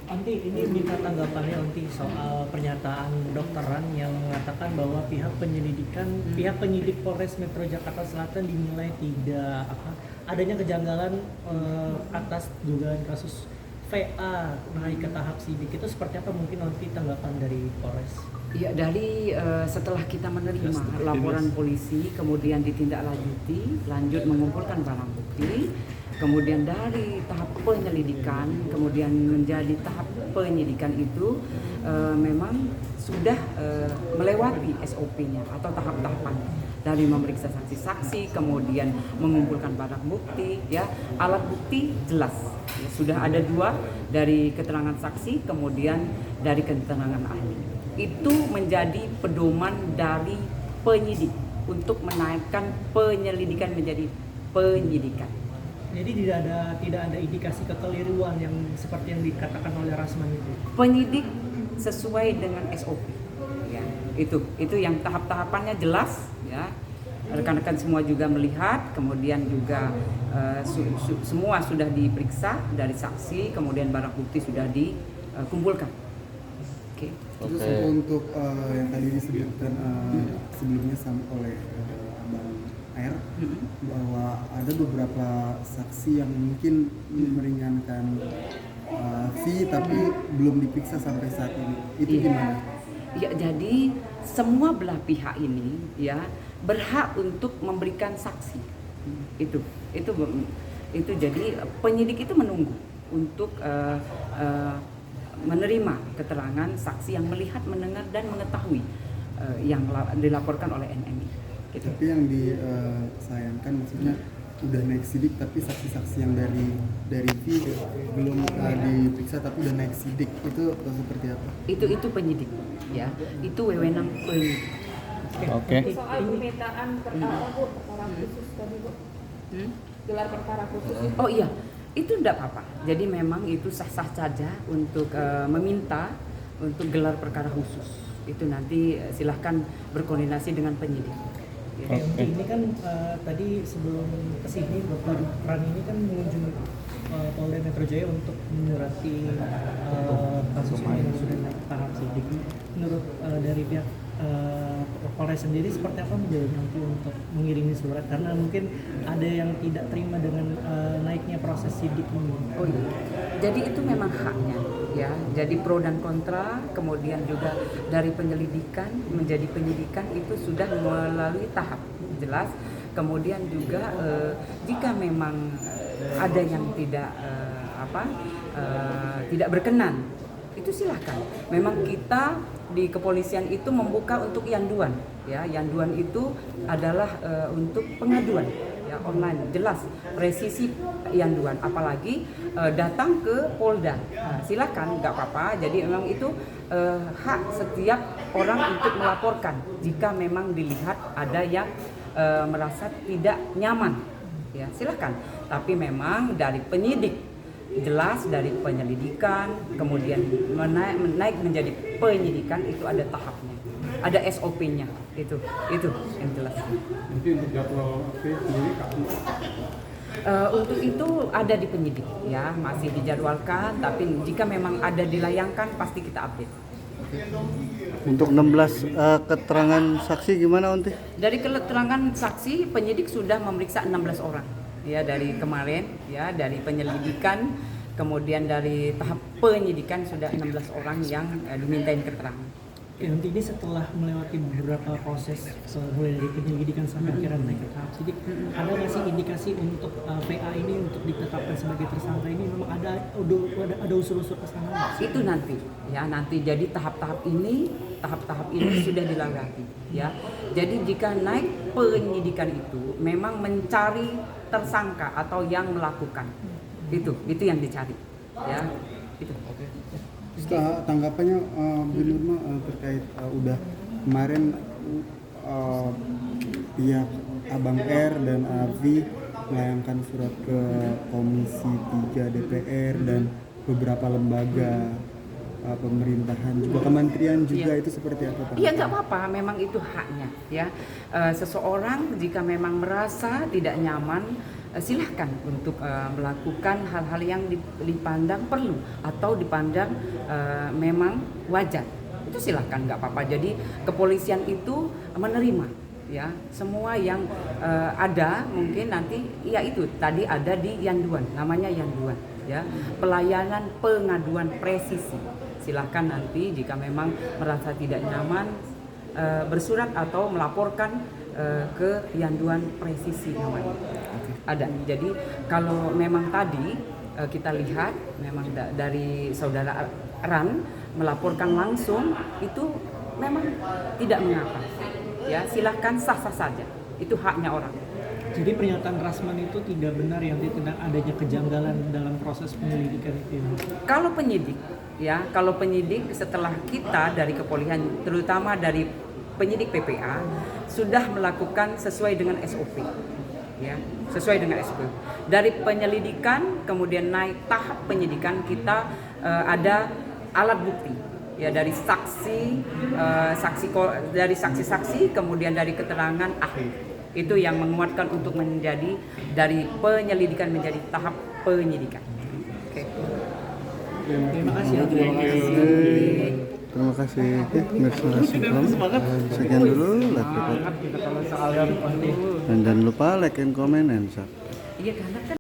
Onti, ini minta tanggapannya Onti soal pernyataan dokteran yang mengatakan bahwa pihak penyidik Polres Metro Jakarta Selatan dinilai tidak adanya kejanggalan atas dugaan kasus VA naik ke tahap sidik. Itu seperti apa mungkin Onti tanggapan dari Polres? Ya, dari setelah kita menerima laporan polisi, kemudian ditindaklanjuti, lanjut mengumpulkan barang bukti, kemudian dari tahap penyelidikan, kemudian menjadi tahap penyidikan itu memang sudah melewati SOP-nya atau tahap-tahapannya, dari memeriksa saksi-saksi, kemudian mengumpulkan barang bukti, ya alat bukti jelas, ya, sudah ada 2 dari keterangan saksi, kemudian dari keterangan ahli. Itu menjadi pedoman dari penyidik untuk menaikkan penyelidikan menjadi penyidikan. Jadi tidak ada indikasi kekeliruan yang seperti yang dikatakan oleh Rasman itu. Penyidik sesuai dengan SOP. Ya, itu yang tahap-tahapannya jelas, ya. Rekan-rekan semua juga melihat, kemudian juga semua sudah diperiksa dari saksi, kemudian barang bukti sudah dikumpulkan. Oke. Terus untuk yang tadi disebutkan sebelumnya oleh Abang Air, bahwa ada beberapa saksi yang mungkin meringankan fee tapi belum diperiksa sampai saat ini. Itu gimana? Ya, jadi semua belah pihak ini ya berhak untuk memberikan saksi. Itu jadi penyidik itu menunggu untuk menerima keterangan saksi yang melihat, mendengar dan mengetahui yang dilaporkan oleh NMI. Gitu. Tapi yang disayangkan maksudnya udah naik sidik tapi saksi-saksi yang dari V belum diperiksa tapi udah naik sidik, itu seperti apa? Itu penyidik, ya. Itu wewenang penyidik. Oke. Soal pemetaan perkara khusus tadi Bu. Gelar perkara khusus itu. Oh iya, itu enggak apa-apa. Jadi memang itu sah-sah saja untuk meminta untuk gelar perkara khusus. Itu nanti silahkan berkoordinasi dengan penyidik. Oke. Ini kan tadi sebelum kesini Bapak Ran ini kan mengunjungi Polda Metro Jaya untuk menyurati kasus ini yang sudah naik tahap sidik. Menurut dari pihak Polres sendiri seperti apa menjawabnya nanti untuk mengirimi surat, karena mungkin ada yang tidak terima dengan naiknya proses sidik ini. Oh iya. Jadi itu memang haknya, ya. Jadi pro dan kontra, kemudian juga dari penyelidikan menjadi penyidikan itu sudah melalui tahap jelas. Kemudian juga jika memang ada yang tidak berkenan, itu silakan. Memang kita di kepolisian itu membuka untuk yanduan, ya. Yanduan itu adalah untuk pengaduan, ya, online, jelas presisi yanduan, apalagi datang ke Polda. Nah, silakan, nggak apa-apa. Jadi memang itu hak setiap orang untuk melaporkan jika memang dilihat ada yang merasa tidak nyaman, ya silakan. Tapi memang dari penyidik jelas, dari penyelidikan kemudian menaik menjadi penyidikan itu ada tahapnya, ada SOP-nya, itu yang jelas. Nanti untuk jadwal sendiri untuk itu ada di penyidik, ya, masih dijadwalkan, tapi jika memang ada dilayangkan pasti kita update. Untuk 16 keterangan saksi gimana Onti? Dari keterangan saksi penyidik sudah memeriksa 16 orang. Ya, dari kemarin, ya, dari penyelidikan, kemudian dari tahap penyidikan sudah 16 orang yang dimintain keterangan. Oke, nanti ini setelah melewati beberapa proses mulai dari penyelidikan sampai akhirnya naik ke tahap sidik, ada nggak sih indikasi untuk PA ini untuk ditetapkan sebagai tersangka ini memang ada unsur-unsur kesana? Itu nanti, ya, nanti jadi tahap-tahap ini sudah dilewati, ya. Jadi jika naik penyidikan itu memang mencari tersangka atau yang melakukan, itu yang dicari, ya. Itu. Tanggapannya Bu Nurma terkait udah kemarin pihak Abang R dan Avi melayangkan surat ke Komisi 3 DPR dan beberapa lembaga pemerintahan juga, kementerian juga, itu seperti apa Pak? Iya, nggak apa-apa, memang itu haknya, ya. Seseorang jika memang merasa tidak nyaman silahkan untuk melakukan hal-hal yang dipandang perlu atau dipandang memang wajar. Itu silahkan, nggak apa-apa. Jadi kepolisian itu menerima ya semua yang ada. Mungkin nanti ya itu tadi ada di Yanduan, namanya Yanduan ya, pelayanan pengaduan presisi. Silahkan nanti jika memang merasa tidak nyaman bersurat atau melaporkan ke Yanduan presisi namanya. Ada. Jadi kalau memang tadi kita lihat memang dari saudara Ran melaporkan langsung, itu memang tidak mengapa. Ya, silahkan sah-sah saja. Itu haknya orang. Jadi pernyataan Rasman itu tidak benar yang tentang adanya kejanggalan dalam proses penyelidikan itu. Kalau penyidik setelah kita dari kepolisian, terutama dari penyidik PPA sudah melakukan sesuai dengan SOP. Ya, sesuai dengan SOP. Dari penyelidikan kemudian naik tahap penyidikan, kita ada alat bukti. Ya, dari saksi-saksi kemudian dari keterangan ahli. Itu yang menguatkan untuk menjadi dari penyelidikan menjadi tahap penyidikan. Oke. Terima kasih. Terima kasih. Sekian dulu live report. Kita kalau soal yang penting. Dan jangan lupa like and comment and subscribe. Iya, karena kan